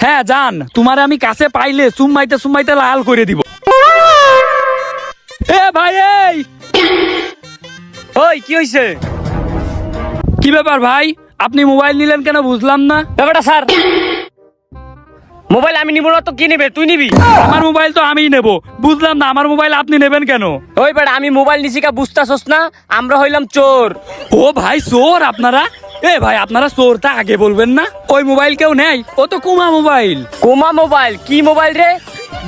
হ্যাঁ জান, তোমারে আমি কাছে পাইলে সুম্মাইতে সুম্মাইতে লাল করে দিব। এ ভাই এই ওই কি হইছে? কি ব্যাপার ভাই, আপনি মোবাইল নিলেন কেন বুঝলাম না। ব্যাপারটা স্যার, মোবাইল আমি নিব না তো কি নেবে? তুই নিবি? আমার মোবাইল তো আমিই নেব, বুঝলাম না আমার মোবাইল আপনি নেবেন কেন। ওই বেটা, আমি মোবাইল নিছি কা বুঝতাছস না? আমরা হইলাম চোর। ও ভাই চোর আপনারা? এ ভাই আপনারা চোর তা আগে বলবেন না। ওই মোবাইল কেউ নেই, ও তো কুমা মোবাইল। কোমা মোবাইল? কি মোবাইল রে?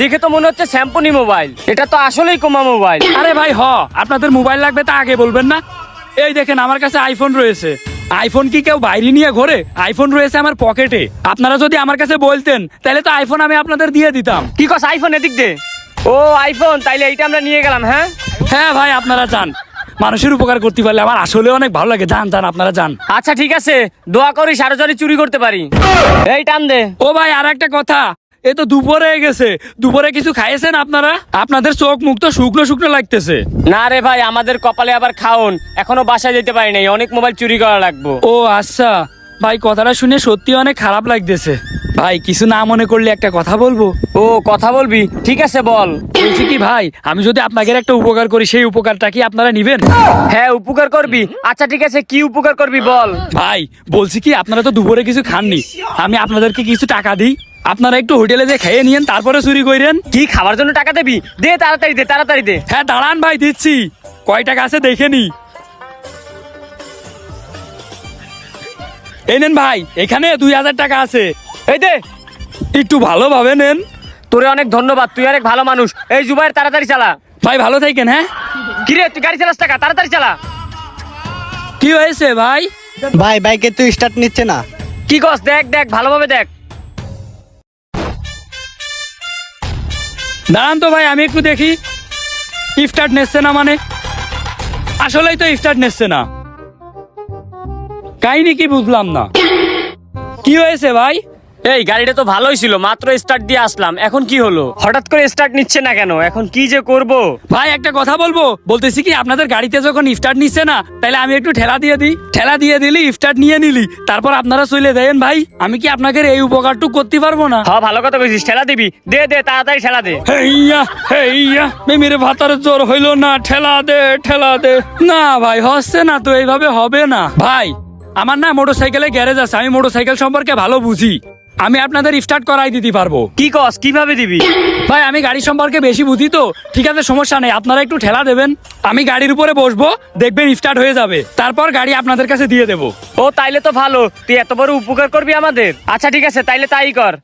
দেখে তো মনে হচ্ছে স্যাম্পনি মোবাইল। এটা তো আসলেই কোমা মোবাইল। আরে ভাই আপনাদের মোবাইল লাগবে তা আগে বলবেন না। এই দেখেন আমার কাছে আইফোন রয়েছে। আইফোন কি কেউ বাইরে নিয়ে ঘোরে? আইফোন রয়েছে আমার পকেটে। আপনারা যদি আমার কাছে বলতেন তাহলে তো আইফোন আমি আপনাদের দিয়ে দিতাম। কি কস? আইফোন এদিক দে। ও আইফোন, তাইলে এইটা আমরা নিয়ে গেলাম। হ্যাঁ হ্যাঁ ভাই আপনারা যান, মানুষের উপকার করতে পারলে আমার আসলে অনেক ভালো লাগে। যান যান আপনারা যান। আচ্ছা ঠিক আছে, দোয়া করিস আরো যদি চুরি করতে পারি। এই টান দে। ও ভাই আর একটা কথা, এ তো দুপুরে হয়ে গেছে, দুপুরে কিছু খাইয়েছেন আপনারা? আপনাদের চোখ মুখ তো শুকনো শুকনো লাগতেছে। না রে ভাই, আমাদের কপালে আবার খাওন, এখনো বাসায় যেতে পারি নাই, অনেক মোবাইল চুরি করা লাগবো। ও আচ্ছা ভাই, কথাটা শুনে সত্যি অনেক খারাপ লাগতেছে। ভাই কিছু না মনে করলে একটা কথা বলবো? ও কথা বলবি? ঠিক আছে বল। বলছি কি ভাই, আমি যদি আপনাদের একটা উপকার করি সেই উপকারটা কি আপনারা নিবেন? হ্যাঁ উপকার করবি? আচ্ছা ঠিক আছে, কি উপকার করবি বল। ভাই বলছি কি, আপনারা তো দুপুরে কিছু খাননি, আমি আপনাদেরকে কিছু টাকা দিই, আপনারা একটু হোটেলে যে খেয়ে নিয়েন তারপরে চুরি করেন। কি খাবার জন্য টাকা দেবি? দে তাড়াতাড়ি দে, তাড়াতাড়ি দে। হ্যাঁ দাঁড়ান ভাই দিচ্ছি, কয় টাকা আছে দেখে নি। এই নেন ভাই, এখানে 2000 টাকা আছে, এই দে। একটু ভালোভাবে নেন। তোরে অনেক ধন্যবাদ, তুই অনেক ভালো মানুষ। এই জুবাইর তাড়াতাড়ি চালা। ভাই ভালো থাকেন। হ্যাঁ কিরে তুই গাড়ি চালাস টাকা, তাড়াতাড়ি চালা। কি হয়েছে ভাই? ভাই বাইকে তো স্টার্ট নিচ্ছে না। কি কস? দেখ দেখ ভালোভাবে দেখ। দাঁড়ান তো ভাই, আমি একটু দেখি। স্টার্ট নিচ্ছে না মানে? আসলেই তো স্টার্ট নিচ্ছে না, কাহিনী কি বুঝলাম না। কি হয়েছে ভাই? এই গাড়িটা তো ভালোই ছিল, মাত্র স্টার্ট দিয়ে আসলাম, এখন কি হলো? হঠাৎ করে স্টার্ট নিচ্ছে না কেন? এখন কি যে করব? ভাই একটা কথা বলবো, বলতেছি কি আপনাদের গাড়িতে যখন স্টার্ট নিচ্ছে না, তাহলে আমি একটু ঠেলা দিয়ে দিই। ঠেলা দিয়ে দিলি, স্টার্ট নিয়ে নিলি, তারপর আপনারা চলে দেন। ভাই আমি কি আপনাদের এই উপকারটুকু করতে পারবো না? হ্যাঁ ভালো কথা কইছিস, ঠেলা দিবি? দে দে তাড়াতাড়ি ঠেলা দে। হেইয়া মেমির ভাতার জোর হইলো না, ঠেলা দে ঠেলা দে। না ভাই হচ্ছে না তো, এইভাবে হবে না। ভাই আমার না মোটরসাইকেলে গ্যারেজ আছে, আমি মোটরসাইকেল সম্পর্কে ভালো বুঝি, আমি আপনাদের স্টার্ট করাই দিতে পারবো। কি কস? কিভাবে দিবি? ভাই আমি গাড়ি সম্পর্কে বেশি বুঝি তো। ঠিক আছে সমস্যা নেই, আপনারা একটু ঠেলা দেবেন, আমি গাড়ির উপরে বসবো, দেখবেন স্টার্ট হয়ে যাবে, তারপর গাড়ি আপনাদের কাছে দিয়ে দেবো। ও তাইলে তো ভালো, তুই এত বড় উপকার করবি আমাদের। আচ্ছা ঠিক আছে, তাইলে তাই কর।